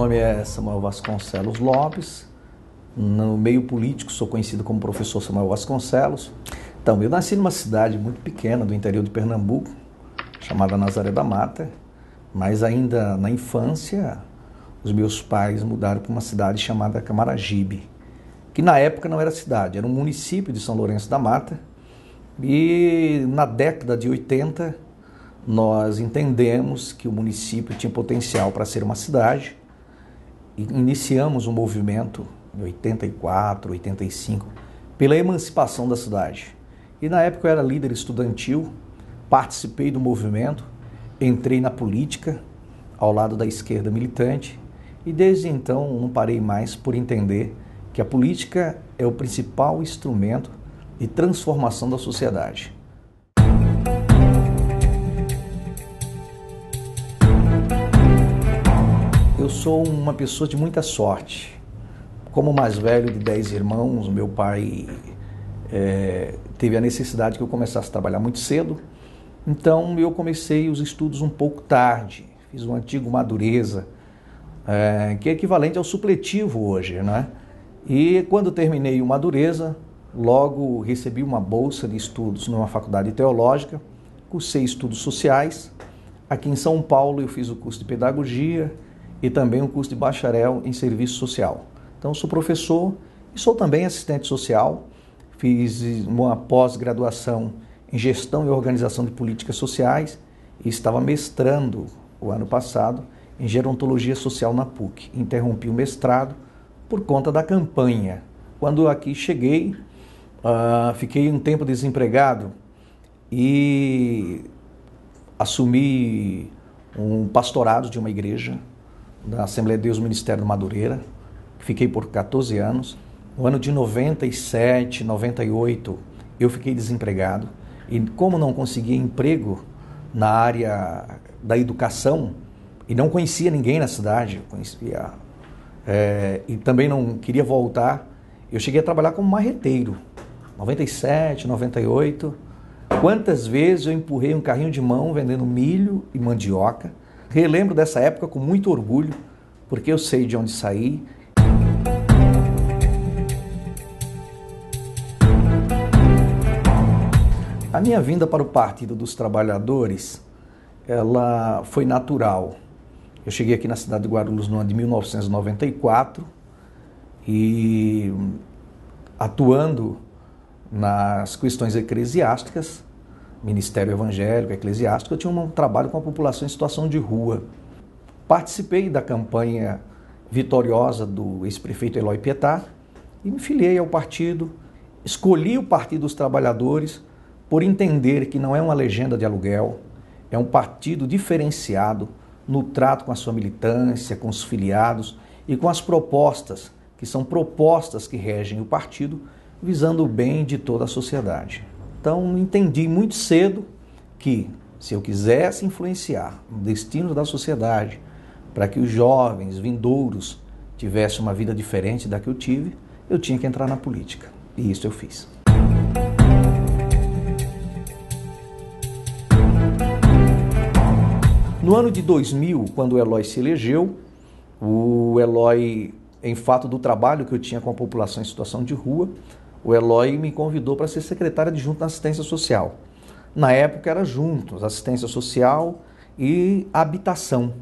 nome é Samuel Vasconcelos Lopes. No meio político sou conhecido como professor Samuel Vasconcelos. Então, eu nasci numa cidade muito pequena do interior de Pernambuco, chamada Nazaré da Mata, mas ainda na infância os meus pais mudaram para uma cidade chamada Camaragibe, que na época não era cidade, era um município de São Lourenço da Mata. E na década de 80 nós entendemos que o município tinha potencial para ser uma cidade e iniciamos um movimento em 84, 85 pela emancipação da cidade. E na época eu era líder estudantil, participei do movimento, entrei na política ao lado da esquerda militante e desde então não parei mais por entender que a política é o principal instrumento de transformação da sociedade. Eu sou uma pessoa de muita sorte. Como o mais velho de 10 irmãos, meu pai teve a necessidade que eu começasse a trabalhar muito cedo. Então eu comecei os estudos um pouco tarde. Fiz um antigo Madureza, que é equivalente ao supletivo hoje, né? E quando terminei o Madureza, logo recebi uma bolsa de estudos numa faculdade teológica, cursei estudos sociais. Aqui em São Paulo eu fiz o curso de pedagogia e também o curso de bacharel em serviço social. Então sou professor e sou também assistente social. Fiz uma pós-graduação em gestão e organização de políticas sociais e estava mestrando o ano passado em gerontologia social na PUC. Interrompi o mestrado por conta da campanha. Quando aqui cheguei, fiquei um tempo desempregado e assumi um pastorado de uma igreja da Assembleia de Deus Ministério do Madureira. Fiquei por 14 anos. No ano de 97, 98, eu fiquei desempregado. E como não conseguia emprego na área da educação, e não conhecia ninguém na cidade, e também não queria voltar, eu cheguei a trabalhar como marreteiro. 97, 98. Quantas vezes eu empurrei um carrinho de mão vendendo milho e mandioca. Relembro dessa época com muito orgulho, porque eu sei de onde saí. A minha vinda para o Partido dos Trabalhadores, ela foi natural. Eu cheguei aqui na cidade de Guarulhos no ano de 1994 e atuando nas questões eclesiásticas, Ministério Evangélico, Eclesiástico, eu tinha um trabalho com a população em situação de rua. Participei da campanha vitoriosa do ex-prefeito Eloy Pietá e me filiei ao partido. Escolhi o Partido dos Trabalhadores por entender que não é uma legenda de aluguel, é um partido diferenciado no trato com a sua militância, com os filiados e com as propostas, que são propostas que regem o partido, visando o bem de toda a sociedade. Então, entendi muito cedo que, se eu quisesse influenciar o destino da sociedade, para que os jovens vindouros tivessem uma vida diferente da que eu tive, eu tinha que entrar na política. E isso eu fiz. No ano de 2000, quando o Eloy se elegeu, o Eloy, em fato do trabalho que eu tinha com a população em situação de rua, o Eloy me convidou para ser secretário adjunto da assistência social. Na época era juntos, assistência social e habitação.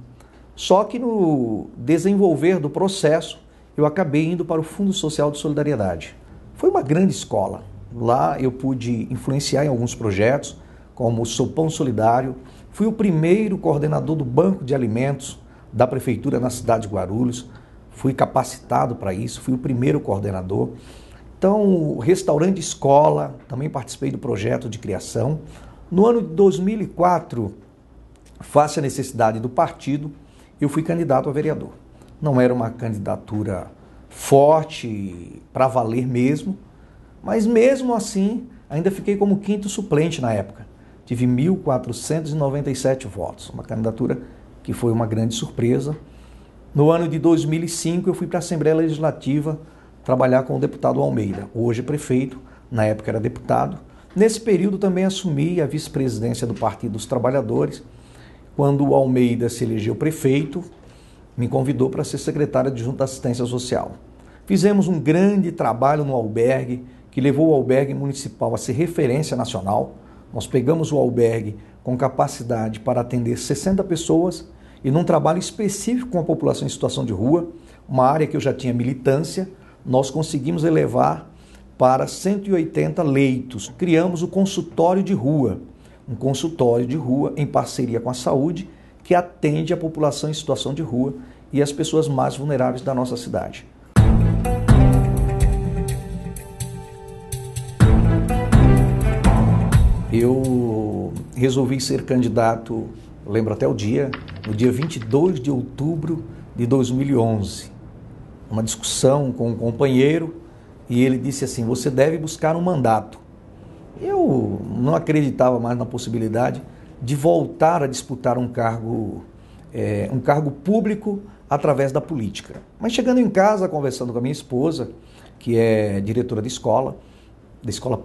Só que no desenvolver do processo, eu acabei indo para o Fundo Social de Solidariedade. Foi uma grande escola. Lá eu pude influenciar em alguns projetos, como o Sopão Solidário. Fui o primeiro coordenador do Banco de Alimentos da Prefeitura na cidade de Guarulhos. Fui capacitado para isso, fui o primeiro coordenador. Então, restaurante escola, também participei do projeto de criação. No ano de 2004, face à necessidade do partido, eu fui candidato a vereador. Não era uma candidatura forte, para valer mesmo, mas mesmo assim, ainda fiquei como quinto suplente na época. Tive 1.497 votos, uma candidatura que foi uma grande surpresa. No ano de 2005, eu fui para a Assembleia Legislativa trabalhar com o deputado Almeida, hoje prefeito, na época era deputado. Nesse período também assumi a vice-presidência do Partido dos Trabalhadores, quando o Almeida se elegeu prefeito me convidou para ser secretário adjunto da Assistência Social. Fizemos um grande trabalho no albergue, que levou o albergue municipal a ser referência nacional. Nós pegamos o albergue com capacidade para atender 60 pessoas e num trabalho específico com a população em situação de rua, uma área que eu já tinha militância, nós conseguimos elevar para 180 leitos. Criamos o consultório de rua, um consultório de rua em parceria com a saúde, que atende a população em situação de rua e as pessoas mais vulneráveis da nossa cidade. Eu resolvi ser candidato, lembro até o dia, no dia 22 de outubro de 2011. Uma discussão com um companheiro e ele disse assim: você deve buscar um mandato. Eu não acreditava mais na possibilidade de voltar a disputar um cargo público através da política. Mas chegando em casa, conversando com a minha esposa, que é diretora de escola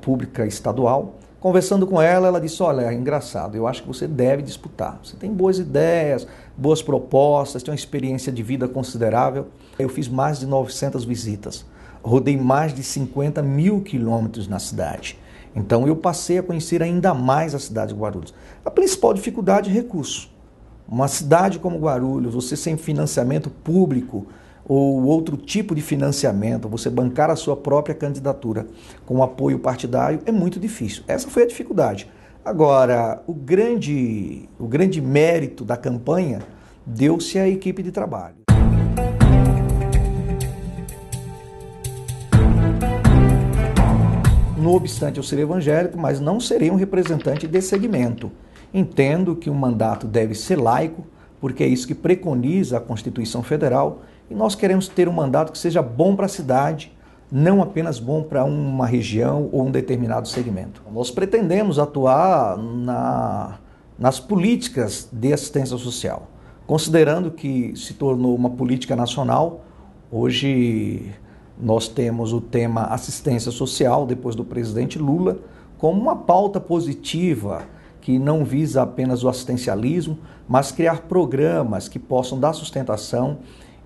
pública estadual, conversando com ela, ela disse: olha, é engraçado, eu acho que você deve disputar. Você tem boas ideias, boas propostas, tem uma experiência de vida considerável. Eu fiz mais de 900 visitas, rodei mais de 50 mil quilômetros na cidade. Então eu passei a conhecer ainda mais a cidade de Guarulhos. A principal dificuldade é recurso. Uma cidade como Guarulhos, você sem financiamento público ou outro tipo de financiamento, você bancar a sua própria candidatura com apoio partidário, é muito difícil. Essa foi a dificuldade. Agora, o grande mérito da campanha deu-se à equipe de trabalho. Não obstante eu ser evangélico, mas não serei um representante desse segmento. Entendo que o mandato deve ser laico, porque é isso que preconiza a Constituição Federal, e nós queremos ter um mandato que seja bom para a cidade, não apenas bom para uma região ou um determinado segmento. Nós pretendemos atuar nas políticas de assistência social, considerando que se tornou uma política nacional. Hoje nós temos o tema assistência social, depois do presidente Lula, como uma pauta positiva que não visa apenas o assistencialismo, mas criar programas que possam dar sustentação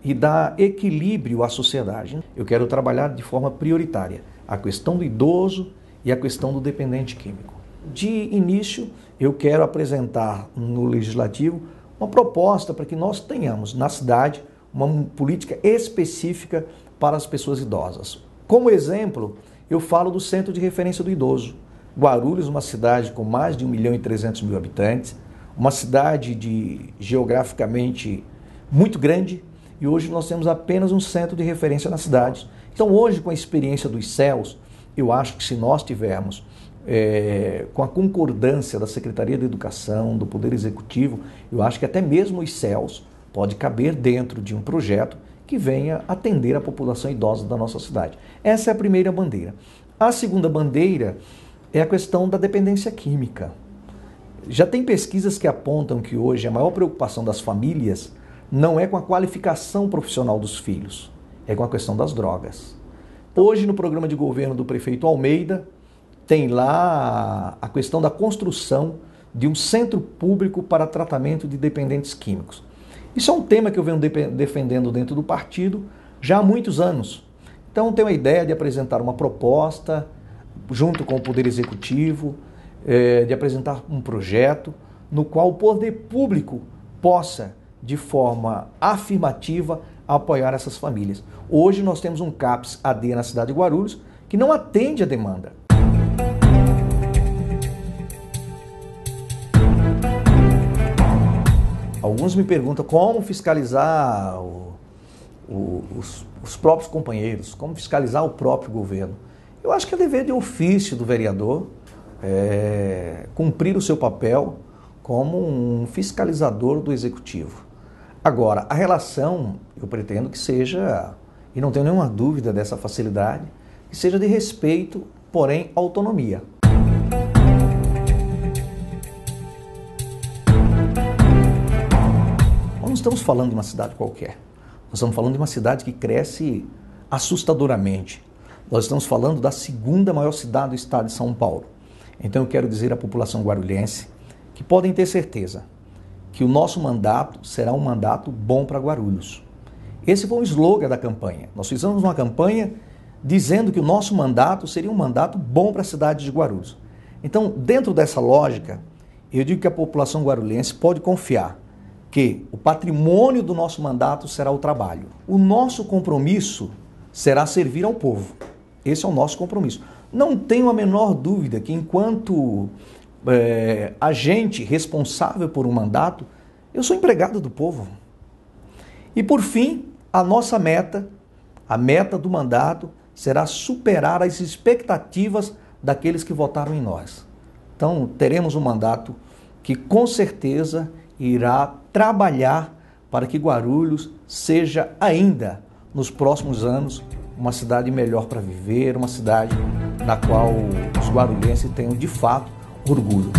e dar equilíbrio à sociedade. Eu quero trabalhar de forma prioritária a questão do idoso e a questão do dependente químico. De início, eu quero apresentar no Legislativo uma proposta para que nós tenhamos na cidade uma política específica para as pessoas idosas. Como exemplo, eu falo do Centro de Referência do Idoso. Guarulhos, uma cidade com mais de 1.300.000 habitantes, uma cidade geograficamente muito grande, e hoje nós temos apenas um centro de referência na cidade. Então hoje, com a experiência dos CELS, eu acho que se nós tivermos, com a concordância da Secretaria de Educação, do Poder Executivo, eu acho que até mesmo os CELS pode caber dentro de um projeto que venha atender a população idosa da nossa cidade. Essa é a primeira bandeira. A segunda bandeira é a questão da dependência química. Já tem pesquisas que apontam que hoje a maior preocupação das famílias não é com a qualificação profissional dos filhos, é com a questão das drogas. Hoje, no programa de governo do prefeito Almeida, tem lá a questão da construção de um centro público para tratamento de dependentes químicos. Isso é um tema que eu venho defendendo dentro do partido já há muitos anos. Então, tenho a ideia de apresentar uma proposta junto com o Poder Executivo, de apresentar um projeto no qual o poder público possa, de forma afirmativa, apoiar essas famílias. Hoje nós temos um CAPS-AD na cidade de Guarulhos que não atende a demanda. Alguns me perguntam como fiscalizar os próprios companheiros, como fiscalizar o próprio governo. Eu acho que é dever de ofício do vereador cumprir o seu papel como um fiscalizador do executivo. Agora, a relação, eu pretendo que seja, e não tenho nenhuma dúvida dessa facilidade, que seja de respeito, porém autonomia. Nós não estamos falando de uma cidade qualquer, nós estamos falando de uma cidade que cresce assustadoramente. Nós estamos falando da segunda maior cidade do estado de São Paulo. Então eu quero dizer à população guarulhense que podem ter certeza que o nosso mandato será um mandato bom para Guarulhos. Esse foi o slogan da campanha. Nós fizemos uma campanha dizendo que o nosso mandato seria um mandato bom para a cidade de Guarulhos. Então, dentro dessa lógica, eu digo que a população guarulhense pode confiar que o patrimônio do nosso mandato será o trabalho. O nosso compromisso será servir ao povo. Esse é o nosso compromisso. Não tenho a menor dúvida que enquanto agente responsável por um mandato, eu sou empregado do povo. E por fim, a nossa meta, a meta do mandato, será superar as expectativas daqueles que votaram em nós. Então, teremos um mandato que com certeza irá trabalhar para que Guarulhos seja ainda, nos próximos anos, uma cidade melhor para viver, uma cidade na qual os guarulhenses tenham de fato orgulho.